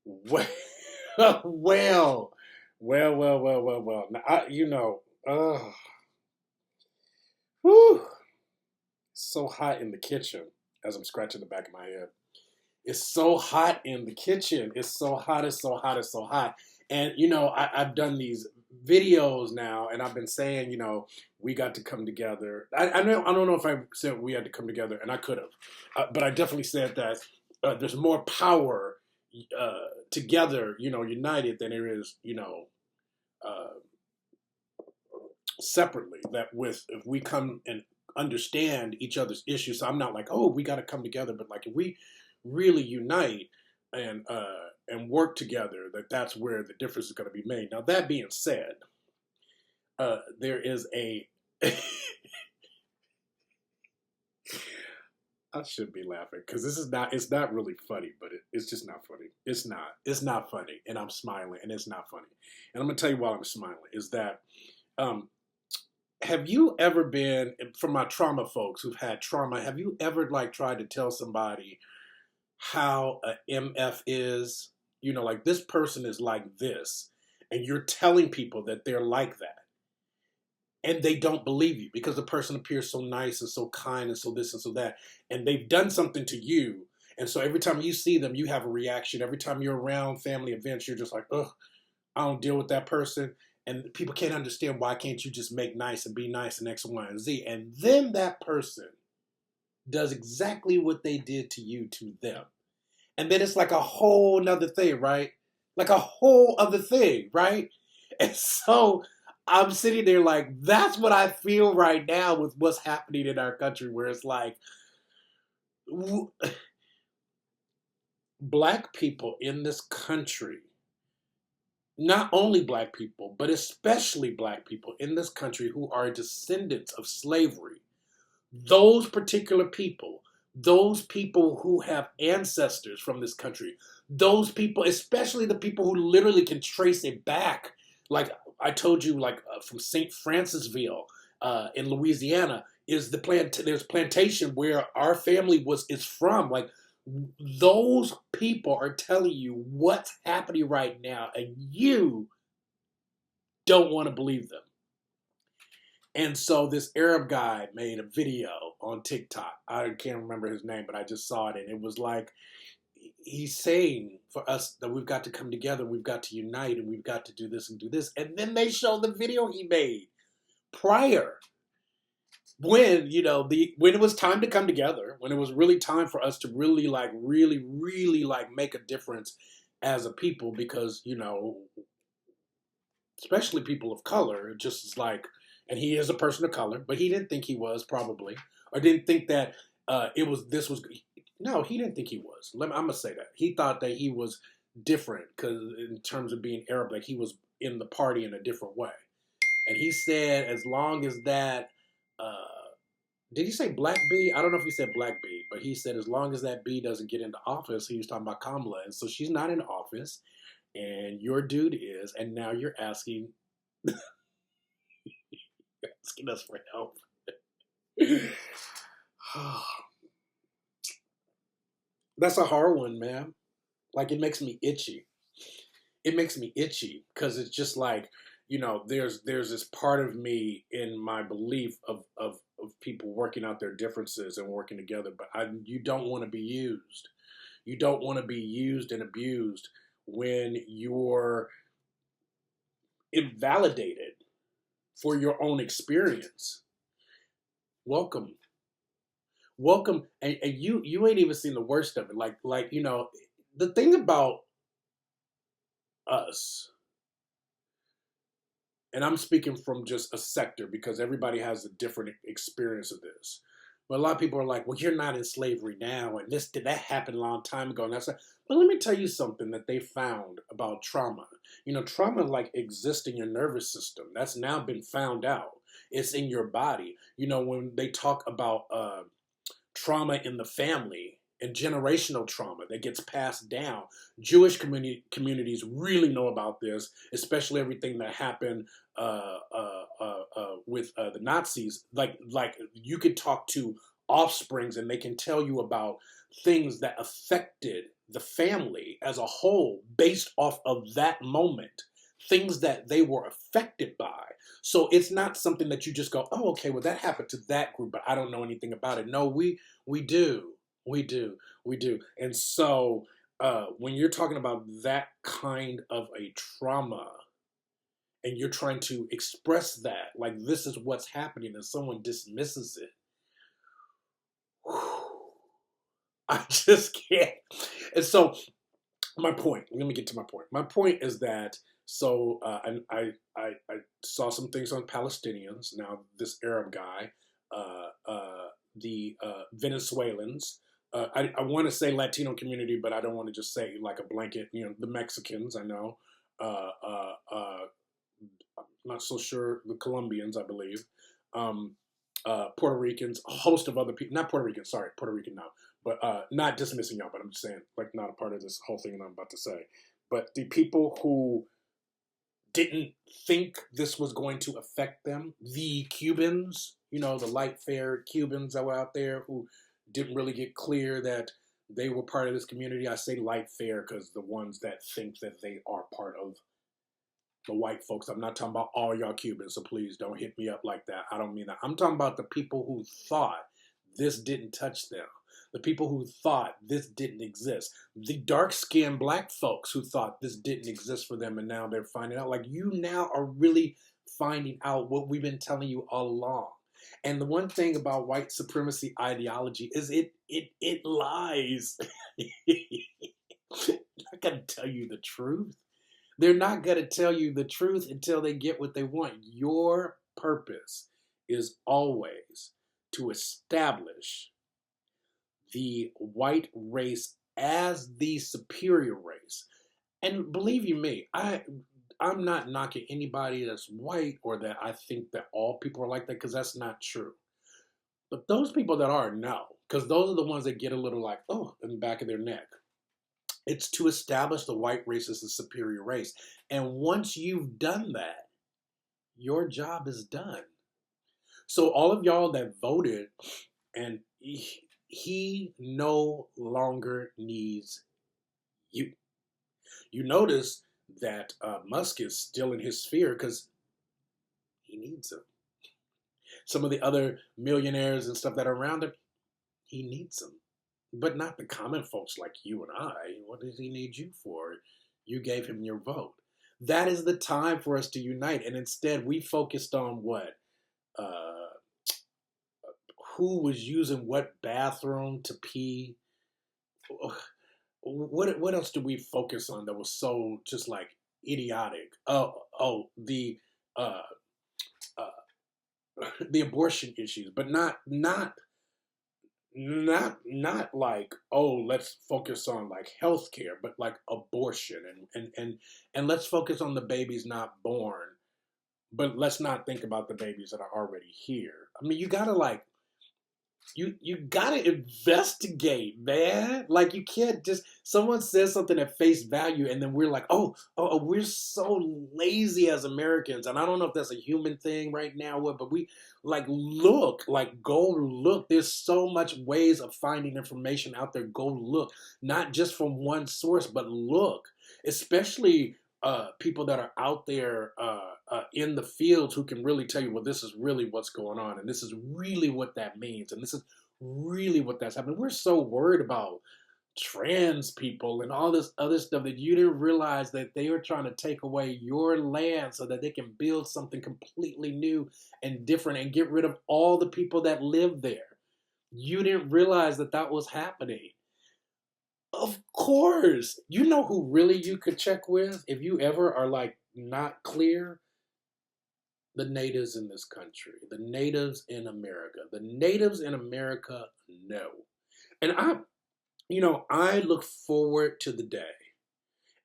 Well, well, well. Now, whew, it's so hot in the kitchen as I'm scratching the back of my head. It's so hot in the kitchen. It's so hot. It's so hot. It's so hot. And I've done these videos now, and I've been saying, we got to come together. I don't know if I said we had to come together, and I could have, but I definitely said that there's more power together, united, than there is, uh, separately. That with if we come and understand each other's issues, so I'm not like, oh, we got to come together, but like if we really unite and work together, that's where the difference is going to be made. Now that being said, there is a I should be laughing because this is not. It's not really funny, but it's just not funny. It's not. It's not funny, and I'm smiling, and it's not funny. And I'm gonna tell you why I'm smiling. Is that um, have you ever been for my trauma folks who've had trauma? Have you ever like tried to tell somebody how a MF is? Like this person is like this, and you're telling people that they're like that, and they don't believe you because the person appears so nice and so kind and so this and so that, and they've done something to you, and so every time you see them, you have a reaction. Every time you're around family events, you're just like, ugh, I don't deal with that person. And people can't understand, why can't you just make nice and be nice and X, Y, and Z? And then that person does exactly what they did to you to them. And then it's like a whole nother thing, right? Like a whole other thing, right? And so I'm sitting there like, that's what I feel right now with what's happening in our country, where it's like, black people in this country, not only black people, but especially black people in this country who are descendants of slavery, those particular people, those people who have ancestors from this country, those people, especially the people who literally can trace it back. Like I told you, like from St. Francisville in Louisiana, is there's plantation where our family is from. Like those people are telling you what's happening right now, and you don't want to believe them. And so this Arab guy made a video on TikTok. I can't remember his name, but I just saw it, and it was like he's saying for us that we've got to come together, we've got to unite, and we've got to do this and do this. And then they show the video he made prior, when when it was time to come together, when it was really time for us to really like make a difference as a people, because especially people of color, it just is like, and he is a person of color, but he didn't think he was, probably, or didn't think that it was, this was, no, he didn't think he was. I'm going to say that. He thought that he was different, because in terms of being Arab, like he was in the party in a different way. And he said, as long as that, uh, did he say Black B? I don't know if he said Black B, but he said as long as that B doesn't get into office, he was talking about Kamala. And so she's not in office, and your dude is, and now you're asking us for help. That's a hard one, man. Like it makes me itchy. It makes me itchy because it's just like, there's this part of me in my belief of people working out their differences and working together, but you don't want to be used. You don't want to be used and abused when you're invalidated for your own experience. Welcome, welcome, and you ain't even seen the worst of it. Like the thing about us, and I'm speaking from just a sector because everybody has a different experience of this. But a lot of people are like, "Well, you're not in slavery now, and this did that happen a long time ago." And that's like, but let me tell you something that they found about trauma. Trauma like exists in your nervous system. That's now been found out. It's in your body. When they talk about trauma in the family and generational trauma that gets passed down. Jewish communities really know about this, especially everything that happened with the Nazis. Like you could talk to offsprings and they can tell you about things that affected the family as a whole based off of that moment, things that they were affected by. So it's not something that you just go, oh, okay, well that happened to that group, but I don't know anything about it. No, we do, we do, we do. And so when you're talking about that kind of a trauma, and you're trying to express that, like this is what's happening, and someone dismisses it, I just can't. And so my point. Let me get to my point. My point is that I saw some things on Palestinians. Now this Arab guy, the Venezuelans. I want to say Latino community, but I don't want to just say like a blanket. You know, the Mexicans. I know. I'm not so sure. The Colombians, I believe. Um, Puerto Ricans, a host of other people. Not Puerto Rican. Sorry, Puerto Rican now. But not dismissing y'all, but I'm just saying, like, not a part of this whole thing that I'm about to say. But the people who didn't think this was going to affect them, the Cubans, you know, the light-fair Cubans that were out there who didn't really get clear that they were part of this community. I say light-fair because the ones that think that they are part of the white folks. I'm not talking about all y'all Cubans, so please don't hit me up like that. I don't mean that. I'm talking about the people who thought this didn't touch them. The people who thought this didn't exist. The dark-skinned black folks who thought this didn't exist for them, and now they're finding out. Like, you now are really finding out what we've been telling you all along. And the one thing about white supremacy ideology is it lies. They're not gonna tell you the truth. They're not going to tell you the truth until they get what they want. Your purpose is always to establish the white race as the superior race. And believe you me, I'm not knocking anybody that's white or that I think that all people are like that, because that's not true. But those people that are, no. Because those are the ones that get a little like, oh, in the back of their neck. It's to establish the white race as the superior race. And once you've done that, your job is done. So all of y'all that voted, and he no longer needs you. You notice that Musk is still in his sphere because he needs him. Some of the other millionaires and stuff that are around him, he needs them. But not the common folks like you and I. What does he need you for? You gave him your vote. That is the time for us to unite. And instead, we focused on what? Who was using what bathroom to pee? What else did we focus on that was so just like idiotic? Uh, the abortion issues, but not like, oh, let's focus on like healthcare, but like abortion, and let's focus on the babies not born, but let's not think about the babies that are already here. I mean, you gotta like you gotta investigate, man. Like, you can't just, someone says something at face value and then we're like, oh, we're so lazy as Americans. And I don't know if that's a human thing right now, but we like go look. There's so much ways of finding information out there. Go look, not just from one source, but look, especially people that are out there in the fields who can really tell you, well, this is really what's going on, and this is really what that means, and this is really what that's happening. We're so worried about trans people and all this other stuff that you didn't realize that they were trying to take away your land so that they can build something completely new and different and get rid of all the people that live there. You didn't realize that that was happening. Of course. You know who really you could check with if you ever are like not clear? The natives in this country, the natives in America. The natives in America know. And I look forward to the day.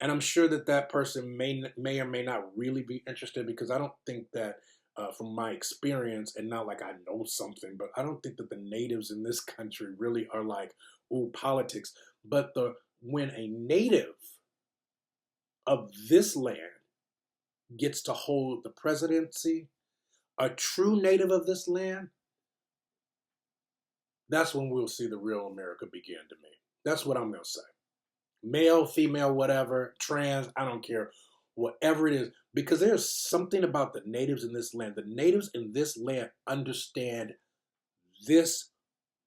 And I'm sure that that person may or may not really be interested, because I don't think that from my experience, and not like I know something, but I don't think that the natives in this country really are like, ooh, politics. But when a native of this land gets to hold the presidency, a true native of this land, that's when we'll see the real America begin to me. That's what I'm going to say. male, female, whatever, trans, I don't care, whatever it is, because there's something about the natives in this land. The natives in this land understand this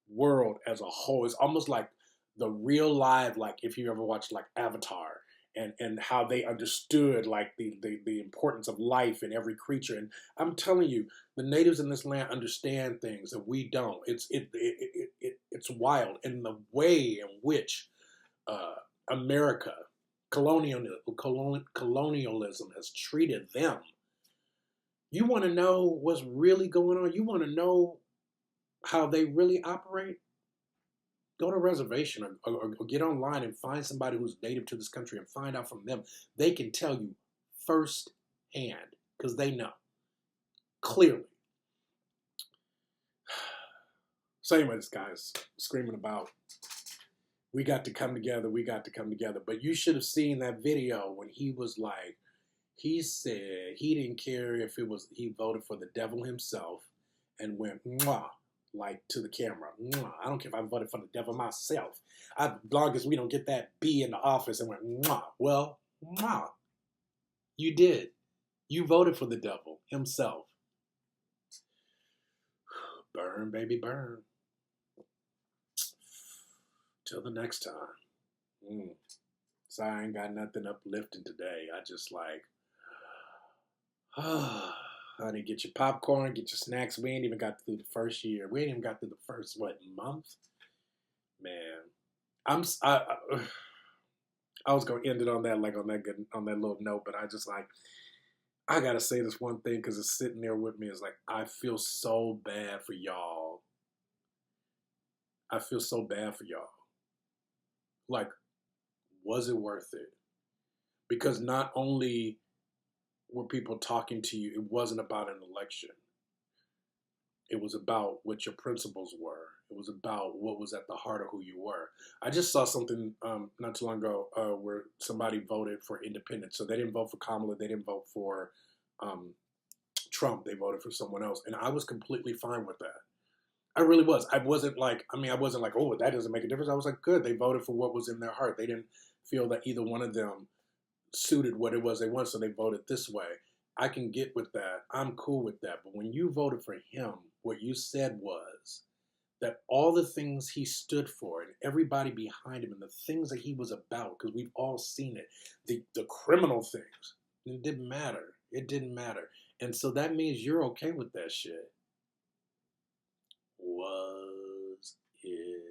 world as a whole. It's almost like the real live, like if you ever watched like Avatar, and how they understood like the importance of life in every creature. And I'm telling you, the natives in this land understand things that we don't. It's wild. And the way in which uh, America, colonialism has treated them. You want to know what's really going on? You want to know how they really operate? Go to a reservation, or get online and find somebody who's native to this country and find out from them. They can tell you firsthand because they know clearly. So anyway, this guy's screaming about, we got to come together, we got to come together. But you should have seen that video when he was like, he said he didn't care if it was, he voted for the devil himself and went, mwah, like to the camera. Mwah. I don't care if I voted for the devil myself. As long as we don't get that B in the office, and went, mwah. Well, mwah. You did. You voted for the devil himself. Burn, baby, burn. Till the next time. So I ain't got nothing uplifting today. I just like, honey, get your popcorn, get your snacks. We ain't even got through the first year. We ain't even got through the first, month? Man, I was gonna end it on that, like on that little note, but I just like, I gotta say this one thing because it's sitting there with me. It's like, I feel so bad for y'all. I feel so bad for y'all. Like, was it worth it? Because not only were people talking to you, it wasn't about an election. It was about what your principles were. It was about what was at the heart of who you were. I just saw something not too long ago where somebody voted for independence. So they didn't vote for Kamala. They didn't vote for Trump. They voted for someone else. And I was completely fine with that. I really was. I wasn't like, oh, that doesn't make a difference. I was like, good. They voted for what was in their heart. They didn't feel that either one of them suited what it was they wanted, so they voted this way. I can get with that. I'm cool with that. But when you voted for him, what you said was that all the things he stood for and everybody behind him and the things that he was about, because we've all seen it, the criminal things, it didn't matter. It didn't matter. And so that means you're okay with that shit. Was it